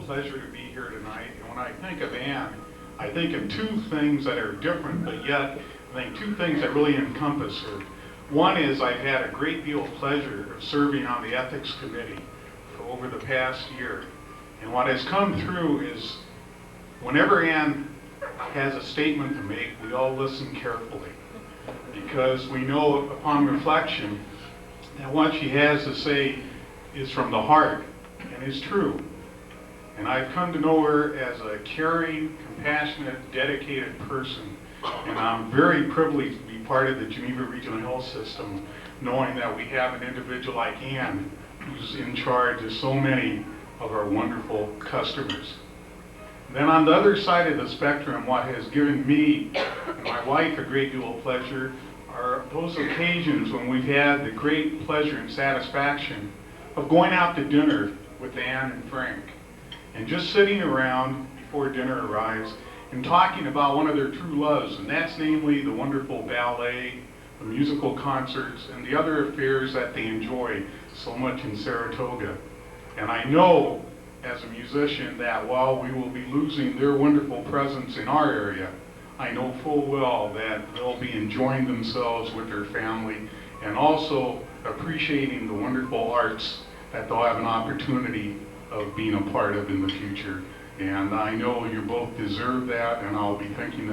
pleasure to be here tonight. And when I think of Ann, I think of two things that are different, but yet I think two things that really encompass her. One is I've had a great deal of pleasure of serving on the Ethics Committee for over the past year. And what has come through is whenever Ann has a statement to make, we all listen carefully, because we know upon reflection that what she has to say is from the heart and is true. And I've come to know her as a caring, compassionate, dedicated person. And I'm very privileged to be part of the Geneva Regional Health System, knowing that we have an individual like Ann who's in charge of so many of our wonderful customers. Then on the other side of the spectrum, what has given me and my wife a great deal of pleasure are those occasions when we've had the great pleasure and satisfaction of going out to dinner with Ann and Frank and just sitting around before dinner arrives and talking about one of their true loves, and that's namely the wonderful ballet, the musical concerts, and the other affairs that they enjoy so much in Saratoga. And I know as a musician that while we will be losing their wonderful presence in our area, I know full well that they'll be enjoying themselves with their family and also appreciating the wonderful arts that they'll have an opportunity of being a part of in the future. And I know you both deserve that, and I'll be thinking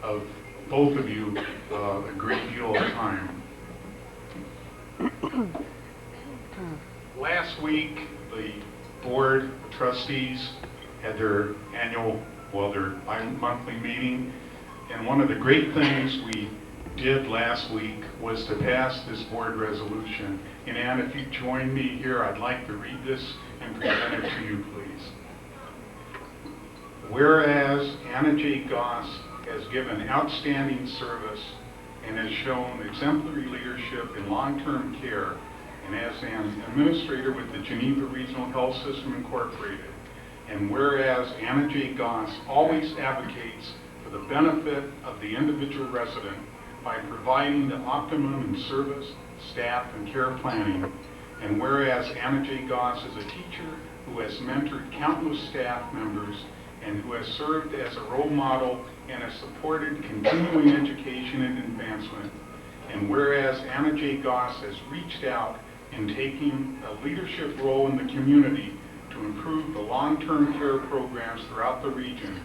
of both of you a great deal of time. Last week, the Board of Trustees had their monthly meeting, and one of the great things we did last week was to pass this board resolution. And Ann, if you join me here, I'd like to read this and present it to you, please. Whereas Anna J. Goss has given outstanding service and has shown exemplary leadership in long-term care, and as an administrator with the Geneva Regional Health System Incorporated, and whereas Anna J. Goss always advocates for the benefit of the individual resident by providing the optimum in service, staff, and care planning, and whereas Anna J. Goss is a teacher who has mentored countless staff members and who has served as a role model and has supported continuing education and advancement, and whereas Anna J. Goss has reached out in taking a leadership role in the community to improve the long-term care programs throughout the region,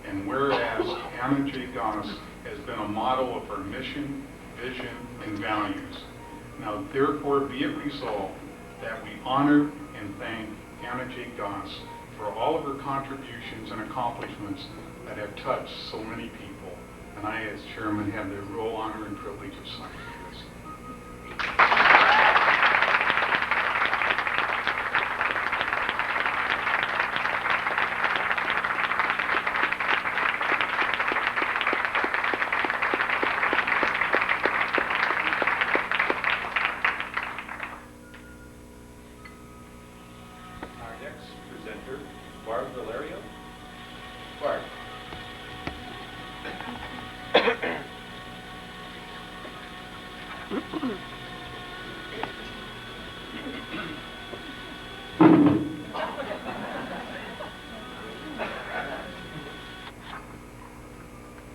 and whereas Anna J. Goss has been a model of her mission, vision, and values. Now therefore be it resolved that we honor and thank Anna J. Goss for all of her contributions and accomplishments that have touched so many people. And I, as chairman, have the real honor and privilege of signing this.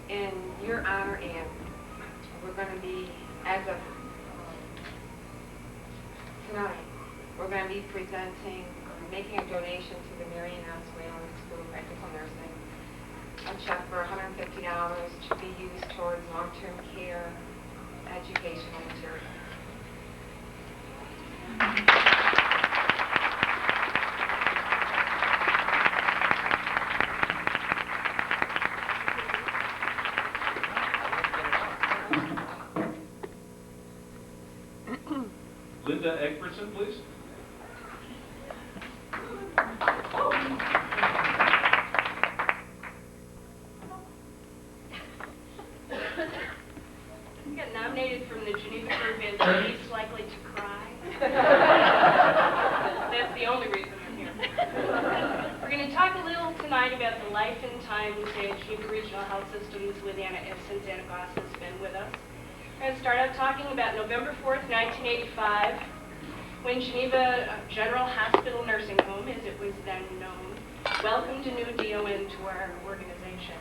In your honor, Ann, we're going to be, as of tonight, we're going to be making a donation to the Marion S. Whalen School of Practical Nursing, a check for $150 to be used towards long-term care educational material. Linda Egbertson, please. You got nominated from the Geneva group as least likely to cry. That's the only reason I'm here. We're going to talk a little tonight about the life and times in Geneva Regional Health Systems with Anna, since Anna Goss has been with us. We're going to start out talking about November 4th, 1985, when Geneva General Hospital Nursing Home, as it was then known, welcomed a new DON to our organization.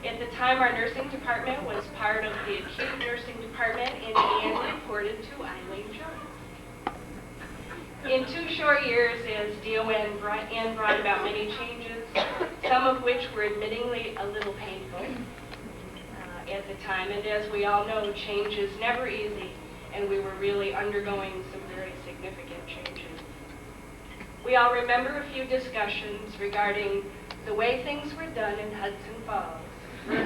At the time, our nursing department was part of the acute nursing department, and Ann reported to Eileen Jones. In 2 short years as DON, Ann brought about many changes, some of which were admittingly a little painful at the time. And as we all know, change is never easy, and we were really undergoing some very significant changes. We all remember a few discussions regarding the way things were done in Hudson Falls versus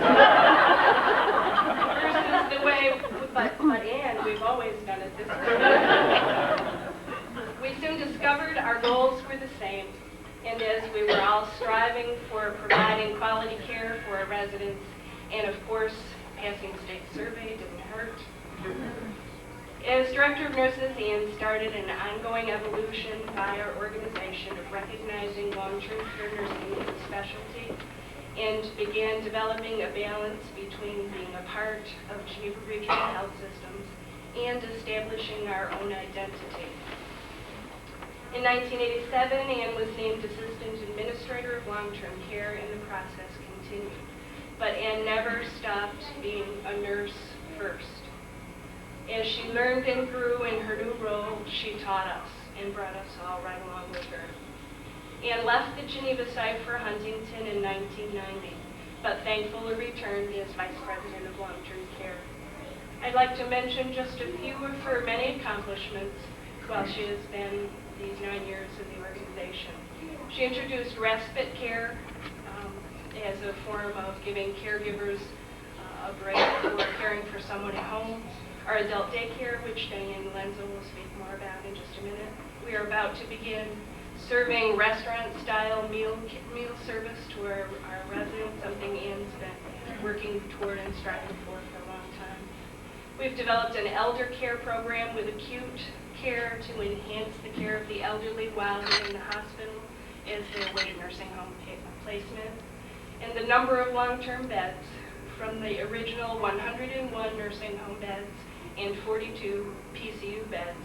the way, but Ann, we've always done it this way. We soon discovered our goals were the same, and as we were all striving for providing quality care for our residents, and of course, passing state survey didn't hurt. As Director of Nurses, Ann started an ongoing evolution by our organization of recognizing long-term care nursing as a specialty, and began developing a balance between being a part of Geneva Regional Health Systems and establishing our own identity. In 1987, Ann was named Assistant Administrator of Long-Term Care, and the process continued. But Ann never stopped being a nurse first. As she learned and grew in her new role, she taught us and brought us all right along with her. Ann left the Geneva site for Huntington in 1990, but thankfully returned as Vice President of Long-Term Care. I'd like to mention just a few of her many accomplishments while she has been these 9 years in the organization. She introduced respite care as a form of giving caregivers a break who are caring for someone at home. Our adult daycare, which Diane Lenzo will speak more about in just a minute. We are about to begin serving restaurant-style meal service to our residents, something Ann's been working toward and striving for a long time. We've developed an elder care program with acute care to enhance the care of the elderly while they're in the hospital as they await nursing home placement. And the number of long-term beds from the original 101 nursing home beds and 42 PCU beds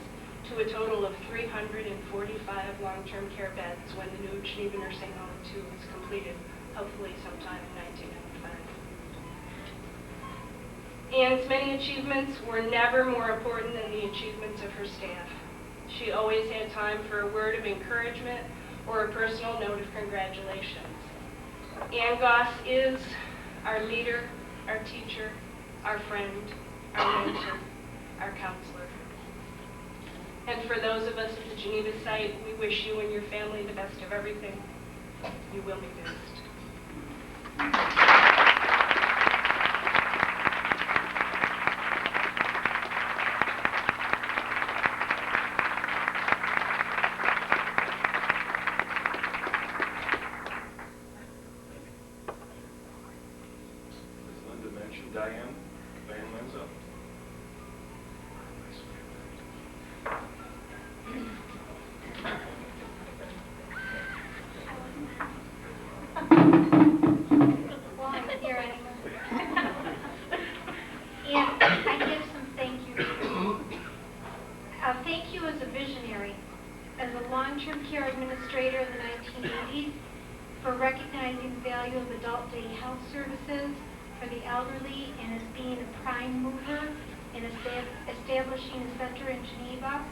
to a total of 345 long-term care beds when the new Geneva Nursing Home 2 is completed, hopefully sometime in 1995. Ann's many achievements were never more important than the achievements of her staff. She always had time for a word of encouragement or a personal note of congratulations. Ann Goss is our leader, our teacher, our friend, our mentor, our counselor. And for those of us at the Geneva site, we wish you and your family the best of everything. You will be missed. As Linda mentioned, Diane Lenzo. Well, I'm here anyway. And I give some thank yous. Thank you as a visionary, as a long-term care administrator in the 1980s, for recognizing the value of adult day health services for the elderly, and as being a prime mover in establishing a center in Geneva.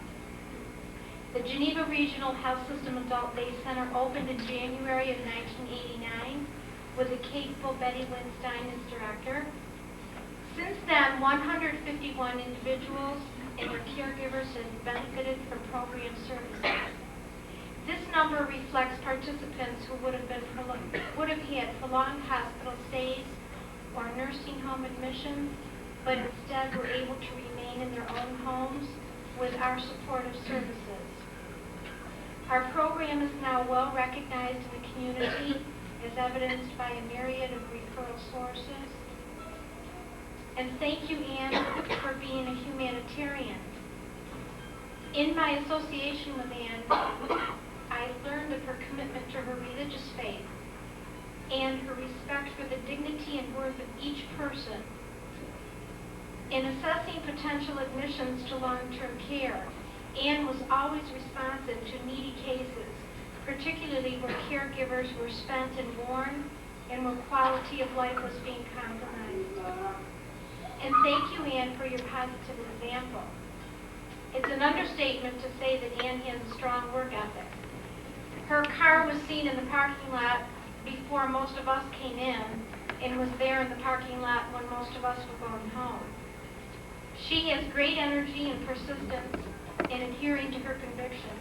The Geneva Regional Health System Adult Day Center opened in January of 1989 with the capable Betty Lindstein as director. Since then, 151 individuals and their caregivers have benefited from program services. This number reflects participants who would have had prolonged hospital stays or nursing home admissions, but instead were able to remain in their own homes with our supportive services. Our program is now well recognized in the community, as evidenced by a myriad of referral sources. And thank you, Ann, for being a humanitarian. In my association with Ann, I learned of her commitment to her religious faith and her respect for the dignity and worth of each person. In assessing potential admissions to long-term care, Ann was always responsive to needy cases particularly where caregivers were spent and worn and where quality of life was being compromised. And thank you, Ann, for your positive example. It's an understatement to say that Ann has a strong work ethic. Her car was seen in the parking lot before most of us came in and was there in the parking lot when most of us were going home. She has great energy and persistence in adhering to her convictions.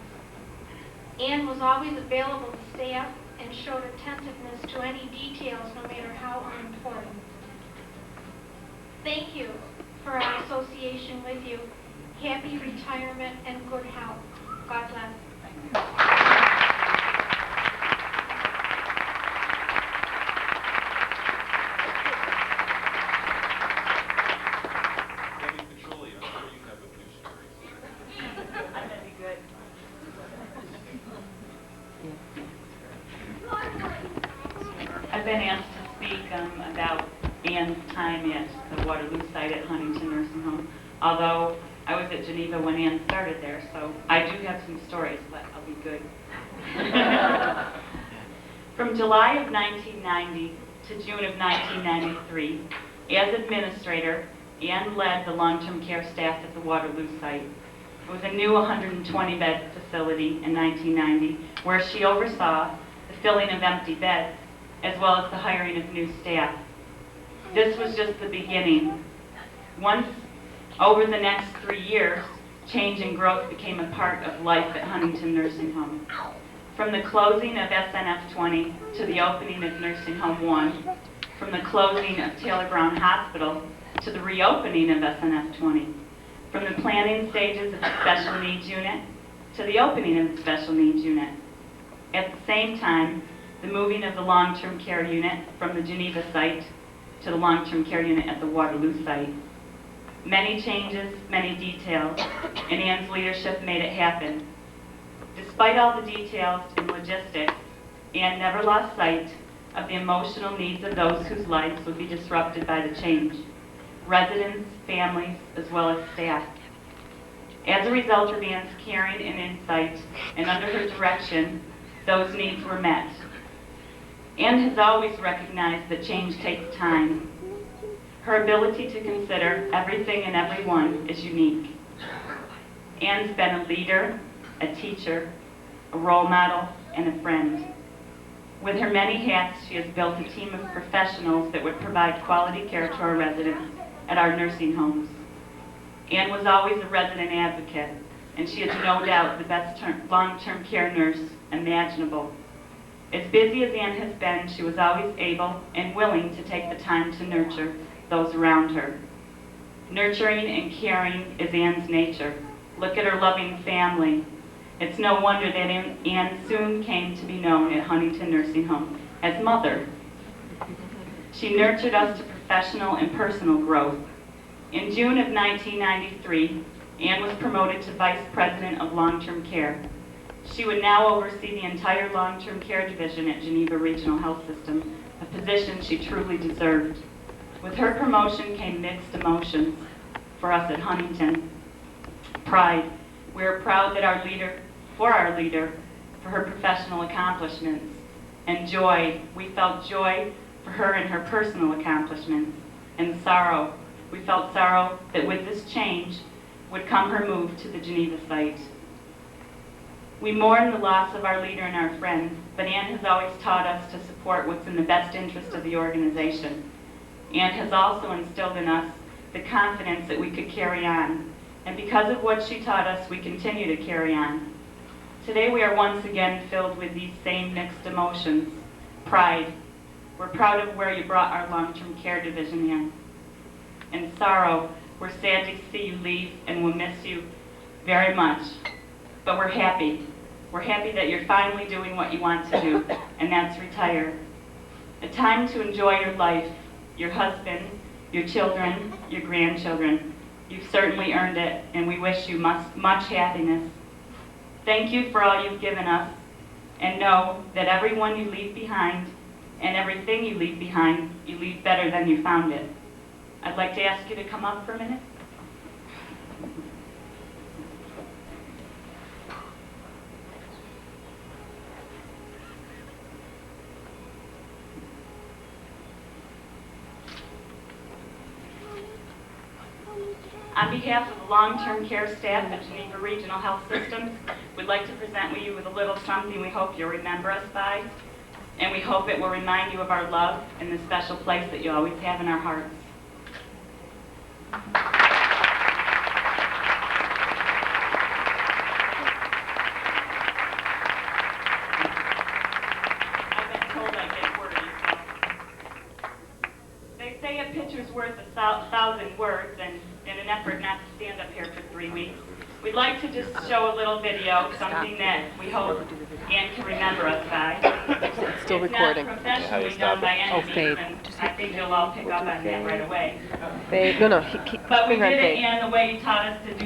Ann was always available to staff and showed attentiveness to any details, no matter how unimportant. Thank you for our association with you. Happy retirement and good health. God bless. Debbie Petrucci, I'm sure you have a few stories. That'd be good. I've been asked to speak about Ann's time at the Waterloo site at Huntington Nursing Home, although I was at Geneva when Ann started there, so I do have some stories, but I'll be good. From July of 1990 to June of 1993, as administrator, Ann led the long-term care staff at the Waterloo site. It was a new 120-bed facility in 1990, where she oversaw the filling of empty beds, as well as the hiring of new staff. This was just the beginning. Once, over the next 3 years, change and growth became a part of life at Huntington Nursing Home. From the closing of SNF 20 to the opening of Nursing Home 1, from the closing of Taylor Brown Hospital to the reopening of SNF 20, from the planning stages of the special needs unit to the opening of the special needs unit. At the same time, the moving of the long-term care unit from the Geneva site to the long-term care unit at the Waterloo site. Many changes, many details, and Ann's leadership made it happen. Despite all the details and logistics, Ann never lost sight of the emotional needs of those whose lives would be disrupted by the change, residents, families, as well as staff. As a result of Ann's caring and insight, and under her direction, those needs were met. Ann has always recognized that change takes time. Her ability to consider everything and everyone is unique. Ann's been a leader, a teacher, a role model, and a friend. With her many hats, she has built a team of professionals that would provide quality care to our residents at our nursing homes. Ann was always a resident advocate, and she is no doubt the best long-term care nurse imaginable. As busy as Ann has been, she was always able and willing to take the time to nurture those around her. Nurturing and caring is Ann's nature. Look at her loving family. It's no wonder that Ann soon came to be known at Huntington Nursing Home as Mother. She nurtured us to professional and personal growth. In June of 1993, Ann was promoted to Vice President of Long-Term Care. She would now oversee the entire long-term care division at Geneva Regional Health System, a position she truly deserved. With her promotion came mixed emotions for us at Huntington. Pride. We are proud that our leader, for her professional accomplishments. And joy. We felt joy for her and her personal accomplishments. And sorrow. We felt sorrow that with this change would come her move to the Geneva site. We mourn the loss of our leader and our friend, but Ann has always taught us to support what's in the best interest of the organization. Ann has also instilled in us the confidence that we could carry on. And because of what she taught us, we continue to carry on. Today we are once again filled with these same mixed emotions. Pride. We're proud of where you brought our long-term care division in. And sorrow. We're sad to see you leave and we'll miss you very much. But we're happy. We're happy that you're finally doing what you want to do, and that's retire. A time to enjoy your life, your husband, your children, your grandchildren. You've certainly earned it, and we wish you much happiness. Thank you for all you've given us, and know that everyone you leave behind and everything you leave behind, you leave better than you found it. I'd like to ask you to come up for a minute. On behalf of the long-term care staff at Geneva Regional Health Systems, we'd like to present you with a little something we hope you'll remember us by, and we hope it will remind you of our love and the special place that you always have in our hearts. I've been told I get wordy, so. They say a picture's worth 1,000 words, and in an effort not to stand up here for 3 weeks, we'd like to just show a little video, something that we hope Ann can remember us by. It's still recording. It's not professionally done by any Oh, means, babe. and I think you'll all pick up on that right away. Babe, no, keep But we finger on did it, babe. Ann, the way you taught us to do